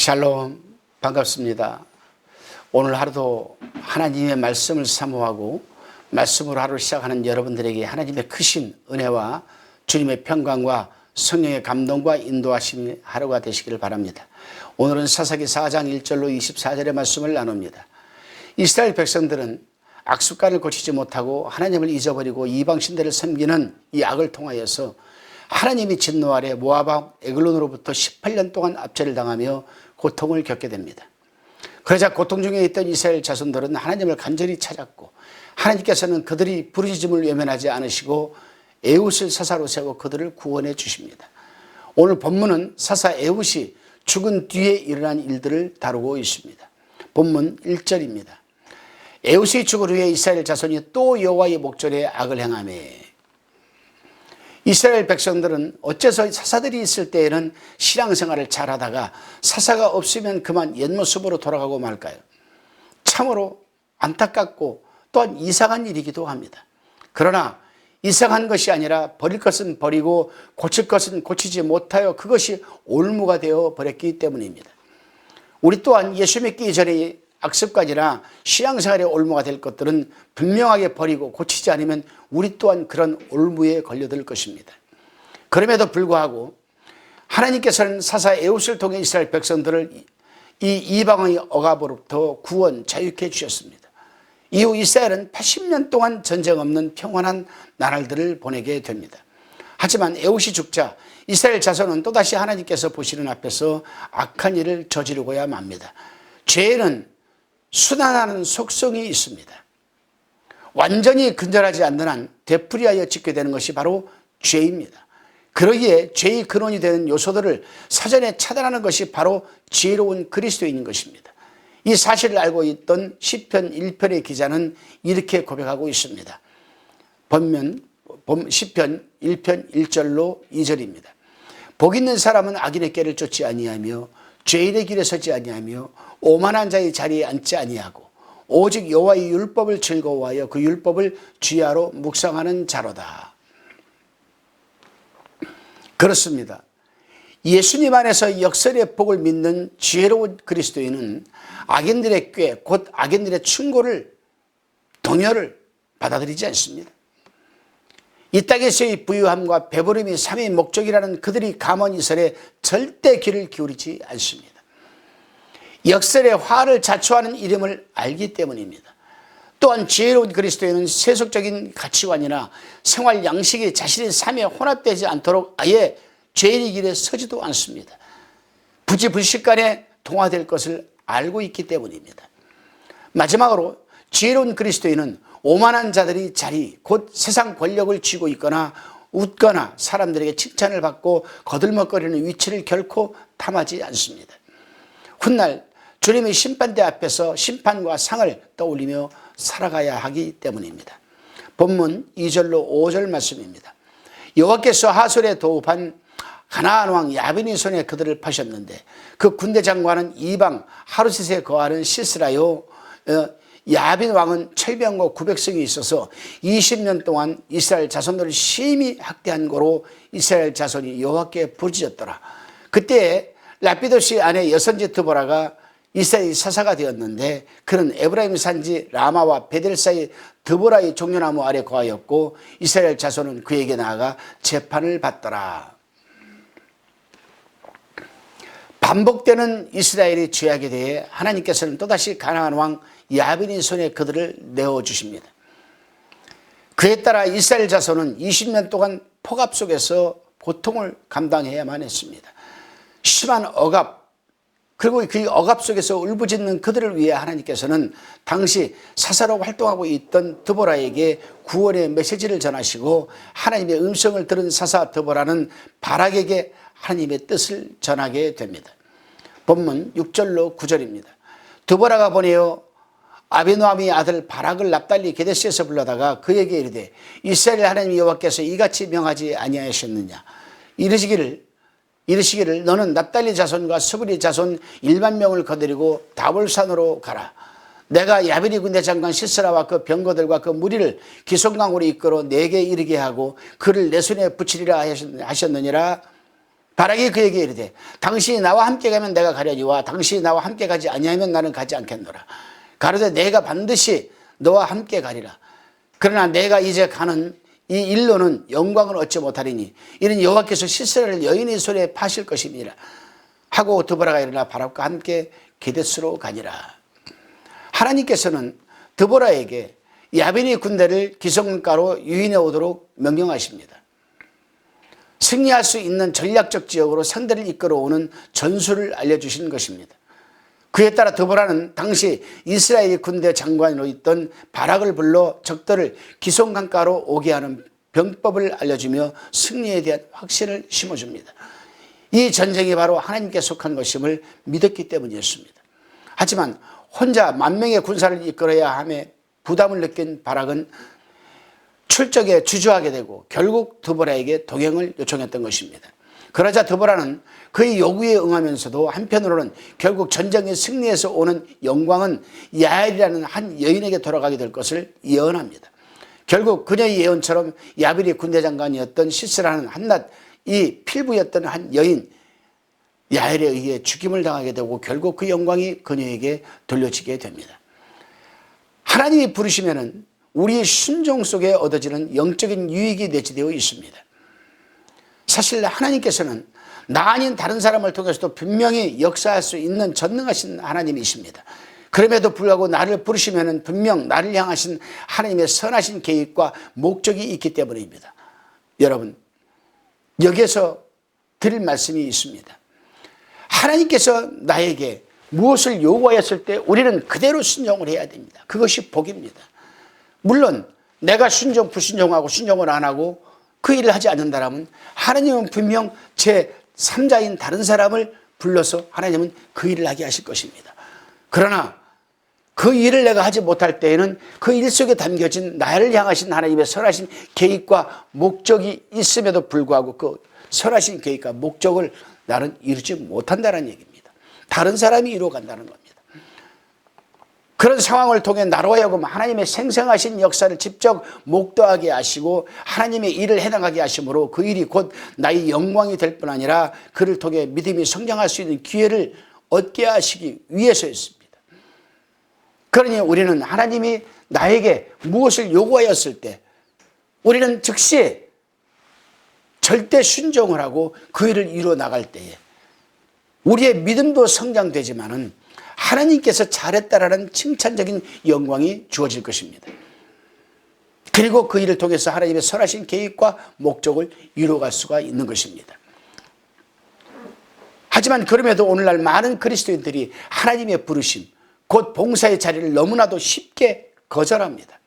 샬롬, 반갑습니다. 오늘 하루도 하나님의 말씀을 사모하고 말씀으로 하루를 시작하는 여러분들에게 하나님의 크신 은혜와 주님의 평강과 성령의 감동과 인도하심이 하루가 되시기를 바랍니다. 오늘은 사사기 4장 1절로 24절의 말씀을 나눕니다. 이스라엘 백성들은 악습관을 고치지 못하고 하나님을 잊어버리고 이방신들을 섬기는 이 악을 통하여서 하나님이 진노 아래 모압 에글론으로부터 18년 동안 압제를 당하며 고통을 겪게 됩니다. 그러자 고통 중에 있던 이스라엘 자손들은 하나님을 간절히 찾았고 하나님께서는 그들이 부르짖음을 외면하지 않으시고 에훗을 사사로 세워 그들을 구원해 주십니다. 오늘 본문은 사사 에훗이 죽은 뒤에 일어난 일들을 다루고 있습니다. 본문 1절입니다. 에훗이 죽은 후에 이스라엘 자손이 또 여호와의 목전에 악을 행하매. 이스라엘 백성들은 어째서 사사들이 있을 때에는 신앙생활을 잘하다가 사사가 없으면 그만 옛모습으로 돌아가고 말까요? 참으로 안타깝고 또한 이상한 일이기도 합니다. 그러나 이상한 것이 아니라 버릴 것은 버리고 고칠 것은 고치지 못하여 그것이 올무가 되어 버렸기 때문입니다. 우리 또한 예수 믿기 이전에 악습관이나 신앙생활의 올무가 될 것들은 분명하게 버리고 고치지 않으면 우리 또한 그런 올무에 걸려들 것입니다. 그럼에도 불구하고 하나님께서는 사사 에훗을 통해 이스라엘 백성들을 이 이방의 억압으로부터 구원 자유케 주셨습니다. 이후 이스라엘은 80년 동안 전쟁 없는 평안한 나날들을 보내게 됩니다. 하지만 에훗이 죽자 이스라엘 자손은 또다시 하나님께서 보시는 앞에서 악한 일을 저지르고야 맙니다. 죄는 순환하는 속성이 있습니다. 완전히 근절하지 않는 한 되풀이하여 짓게 되는 것이 바로 죄입니다. 그러기에 죄의 근원이 되는 요소들을 사전에 차단하는 것이 바로 지혜로운 그리스도인인 것입니다. 이 사실을 알고 있던 시편 1편의 기자는 이렇게 고백하고 있습니다. 시편 1편 1절로 2절입니다. 복 있는 사람은 악인의 꾀를 쫓지 아니하며 죄인의 길에 서지 아니하며 오만한 자의 자리에 앉지 아니하고 오직 여호와의 율법을 즐거워하여 그 율법을 주야로 묵상하는 자로다. 그렇습니다. 예수님 안에서 역설의 복을 믿는 지혜로운 그리스도인은 악인들의 꾀, 곧 악인들의 충고를, 동요를 받아들이지 않습니다. 이 땅에서의 부유함과 배부름이 삶의 목적이라는 그들이 감언 이설에 절대 귀를 기울이지 않습니다. 역설의 화를 자초하는 이름을 알기 때문입니다. 또한 지혜로운 그리스도인은 세속적인 가치관이나 생활 양식이 자신의 삶에 혼합되지 않도록 아예 죄의 길에 서지도 않습니다. 부지불식간에 동화될 것을 알고 있기 때문입니다. 마지막으로 지혜로운 그리스도인은 오만한 자들이 자리, 곧 세상 권력을 쥐고 있거나 웃거나 사람들에게 칭찬을 받고 거들먹거리는 위치를 결코 탐하지 않습니다. 훗날 주님의 심판대 앞에서 심판과 상을 떠올리며 살아가야 하기 때문입니다. 본문 2절로 5절 말씀입니다. 여호와께서 하솔에 도읍한 가나안 왕 야빈의 손에 그들을 파셨는데 그 군대 장관은 이방 하루셋에 거하는 시스라요. 야빈 왕은 철병거 900성이 있어서 20년 동안 이스라엘 자손들을 심히 학대한 거로 이스라엘 자손이 여호와께 부르짖었더라. 그때 라피도시 아내 여선지 드보라가 이스라엘 사사가 되었는데 그는 에브라임 산지 라마와 베델 사이 드보라의 종려나무 아래 거하였고 이스라엘 자손은 그에게 나아가 재판을 받더라. 반복되는 이스라엘의 죄악에 대해 하나님께서는 또다시 가나안 왕 야빈의 손에 그들을 내어주십니다. 그에 따라 이스라엘 자손은 20년 동안 폭압 속에서 고통을 감당해야만 했습니다. 심한 억압, 그리고 그 억압 속에서 울부짖는 그들을 위해 하나님께서는 당시 사사로 활동하고 있던 드보라에게 구원의 메시지를 전하시고 하나님의 음성을 들은 사사 드보라는 바락에게 하나님의 뜻을 전하게 됩니다. 본문 6절로 9절입니다. 드보라가 보내어 아비노함의 아들 바락을 납달리 게데스에서 불러다가 그에게 이르되 이스라엘 하나님 여호와께서 이같이 명하지 아니하셨느냐 이르시기를 너는 납달리 자손과 스불리 자손 1만 명을 거느리고 다볼산으로 가라. 내가 야베리 군대 장관 시스라와 그 병거들과 그 무리를 기송강으로 이끌어 내게 이르게 하고 그를 내 손에 붙이리라 하셨느니라. 바락이 그에게 이르되 당신이 나와 함께 가면 내가 가려니와 당신이 나와 함께 가지 아니하면 나는 가지 않겠노라. 가로되 내가 반드시 너와 함께 가리라. 그러나 내가 이제 가는 이 일로는 영광을 얻지 못하리니 이는 여호와께서 시스라를 여인의 손에 파실 것임이라 하고 드보라가 일어나 바락과 함께 게데스로 가니라. 하나님께서는 드보라에게 야빈의 군대를 기성가로 유인해 오도록 명령하십니다. 승리할 수 있는 전략적 지역으로 상대를 이끌어오는 전술을 알려주신 것입니다. 그에 따라 드보라는 당시 이스라엘 군대 장관으로 있던 바락을 불러 적들을 기송강가로 오게 하는 병법을 알려주며 승리에 대한 확신을 심어줍니다. 이 전쟁이 바로 하나님께 속한 것임을 믿었기 때문이었습니다. 하지만 혼자 만명의 군사를 이끌어야 함에 부담을 느낀 바락은 출적에 주저하게 되고 결국 드보라에게 동행을 요청했던 것입니다. 그러자 드보라는 그의 요구에 응하면서도 한편으로는 결국 전쟁의 승리에서 오는 영광은 야엘이라는 한 여인에게 돌아가게 될 것을 예언합니다. 결국 그녀의 예언처럼 야빌의 군대 장관이었던 시스라는 한낱 이 필부였던 한 여인 야엘에 의해 죽임을 당하게 되고 결국 그 영광이 그녀에게 돌려지게 됩니다. 하나님이 부르시면은 우리의 순종 속에 얻어지는 영적인 유익이 내재되어 있습니다. 사실 하나님께서는 나 아닌 다른 사람을 통해서도 분명히 역사할 수 있는 전능하신 하나님이십니다. 그럼에도 불구하고 나를 부르시면 분명 나를 향하신 하나님의 선하신 계획과 목적이 있기 때문입니다. 여러분, 여기에서 드릴 말씀이 있습니다. 하나님께서 나에게 무엇을 요구하였을 때 우리는 그대로 순종을 해야 됩니다. 그것이 복입니다. 물론 내가 순종 불순종하고 순종을 안 하고 그 일을 하지 않는다면 하나님은 분명 제3자인 다른 사람을 불러서 하나님은 그 일을 하게 하실 것입니다. 그러나 그 일을 내가 하지 못할 때에는 그 일 속에 담겨진 나를 향하신 하나님의 선하신 계획과 목적이 있음에도 불구하고 그 선하신 계획과 목적을 나는 이루지 못한다는 얘기입니다. 다른 사람이 이루어간다는 겁니다. 그런 상황을 통해 나로 하여금 하나님의 생생하신 역사를 직접 목도하게 하시고 하나님의 일을 해나가게 하심으로 그 일이 곧 나의 영광이 될 뿐 아니라 그를 통해 믿음이 성장할 수 있는 기회를 얻게 하시기 위해서였습니다. 그러니 우리는 하나님이 나에게 무엇을 요구하였을 때 우리는 즉시 절대 순종을 하고 그 일을 이루어 나갈 때에 우리의 믿음도 성장되지만은 하나님께서 잘했다라는 칭찬적인 영광이 주어질 것입니다. 그리고 그 일을 통해서 하나님의 선하신 계획과 목적을 이루어갈 수가 있는 것입니다. 하지만 그럼에도 오늘날 많은 그리스도인들이 하나님의 부르심, 곧 봉사의 자리를 너무나도 쉽게 거절합니다.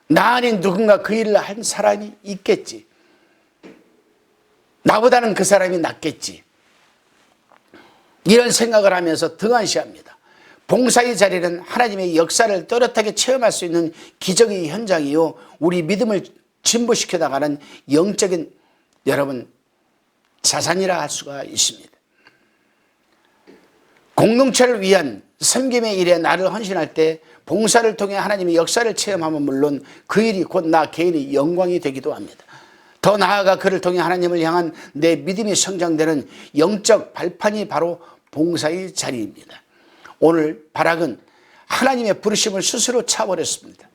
나 아닌 누군가 그 일을 한 사람이 있겠지. 나보다는 그 사람이 낫겠지. 이런 생각을 하면서 등한시합니다. 봉사의 자리는 하나님의 역사를 또렷하게 체험할 수 있는 기적의 현장이요, 우리 믿음을 진보시켜 나가는 영적인 여러분 자산이라 할 수가 있습니다. 공동체를 위한 섬김의 일에 나를 헌신할 때 봉사를 통해 하나님의 역사를 체험하면 물론 그 일이 곧 나 개인의 영광이 되기도 합니다. 더 나아가 그를 통해 하나님을 향한 내 믿음이 성장되는 영적 발판이 바로 봉사의 자리입니다. 오늘 바락은 하나님의 부르심을 스스로 차버렸습니다.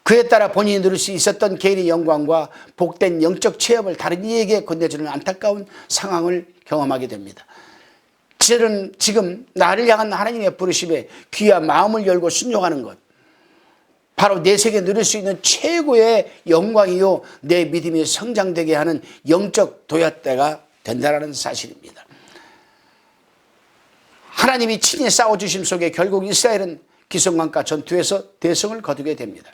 그에 따라 본인이 누릴 수 있었던 개인의 영광과 복된 영적 체험을 다른 이에게 건네주는 안타까운 상황을 경험하게 됩니다. 지금 나를 향한 하나님의 부르심에 귀와 마음을 열고 순종하는 것, 바로 내 세계 누릴 수 있는 최고의 영광이요, 내 믿음이 성장되게 하는 영적 도약대가 된다는 사실입니다. 하나님이 친히 싸워주심 속에 결국 이스라엘은 기송강가 전투에서 대성을 거두게 됩니다.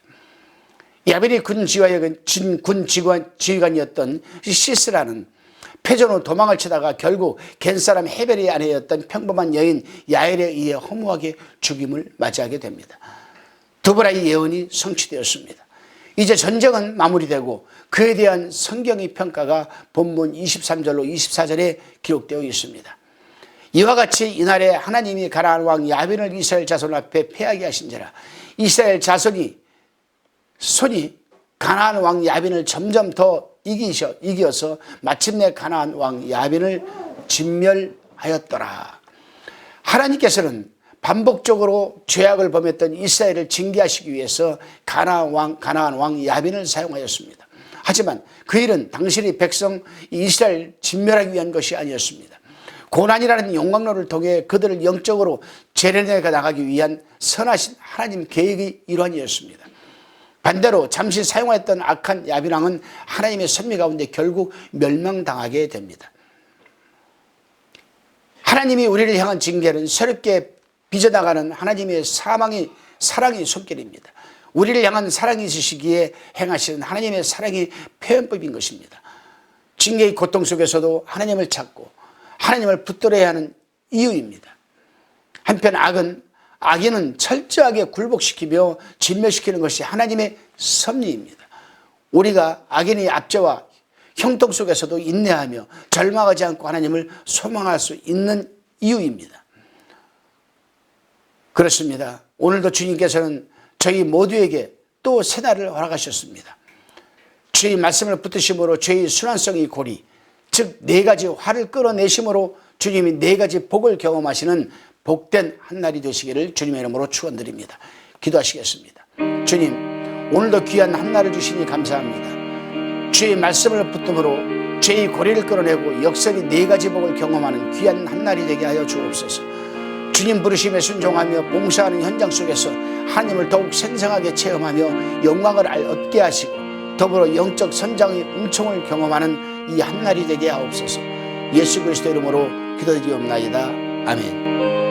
야벨이 군 지휘관이었던 시스라는 패전 후 도망을 치다가 결국 겐사람 헤벨의 아내였던 평범한 여인 야엘에 의해 허무하게 죽임을 맞이하게 됩니다. 드보라의 예언이 성취되었습니다. 이제 전쟁은 마무리되고 그에 대한 성경의 평가가 본문 23절로 24절에 기록되어 있습니다. 이와 같이 이날에 하나님이 가나안 왕 야빈을 이스라엘 자손 앞에 패하게 하신지라. 이스라엘 자손이 손이 가나안 왕 야빈을 점점 더 이기어서 마침내 가나안 왕 야빈을 진멸하였더라. 하나님께서는 반복적으로 죄악을 범했던 이스라엘을 징계하시기 위해서 가나안 왕 야빈을 사용하였습니다. 하지만 그 일은 당신의 백성 이스라엘 진멸하기 위한 것이 아니었습니다. 고난이라는 용광로를 통해 그들을 영적으로 재련해 나가기 위한 선하신 하나님 계획의 일환이었습니다. 반대로 잠시 사용하였던 악한 야빈왕은 하나님의 섭리 가운데 결국 멸망당하게 됩니다. 하나님이 우리를 향한 징계는 새롭게 빚어나가는 하나님의 사랑의 손길입니다. 우리를 향한 사랑이 있으시기에 행하시는 하나님의 사랑의 표현법인 것입니다. 징계의 고통 속에서도 하나님을 찾고 하나님을 붙들어야 하는 이유입니다. 한편 악인은 철저하게 굴복시키며 진멸시키는 것이 하나님의 섭리입니다. 우리가 악인의 압제와 형통 속에서도 인내하며 절망하지 않고 하나님을 소망할 수 있는 이유입니다. 그렇습니다. 오늘도 주님께서는 저희 모두에게 또 새날을 허락하셨습니다. 주의 말씀을 붙드심으로 죄의 순환성의 고리, 즉 4가지 화를 끌어내심으로 주님이 4가지 복을 경험하시는 복된 한날이 되시기를 주님의 이름으로 축원드립니다. 기도하시겠습니다. 주님, 오늘도 귀한 한날을 주시니 감사합니다. 주의 말씀을 붙듦으로 죄의 고리를 끌어내고 역설이 4가지 복을 경험하는 귀한 한날이 되게 하여 주옵소서. 주님 부르심에 순종하며 봉사하는 현장 속에서 하나님을 더욱 생생하게 체험하며 영광을 얻게 하시고 더불어 영적 선장의 은총을 경험하는 이 한날이 되게 하옵소서. 예수 그리스도 이름으로 기도드리옵나이다. 아멘.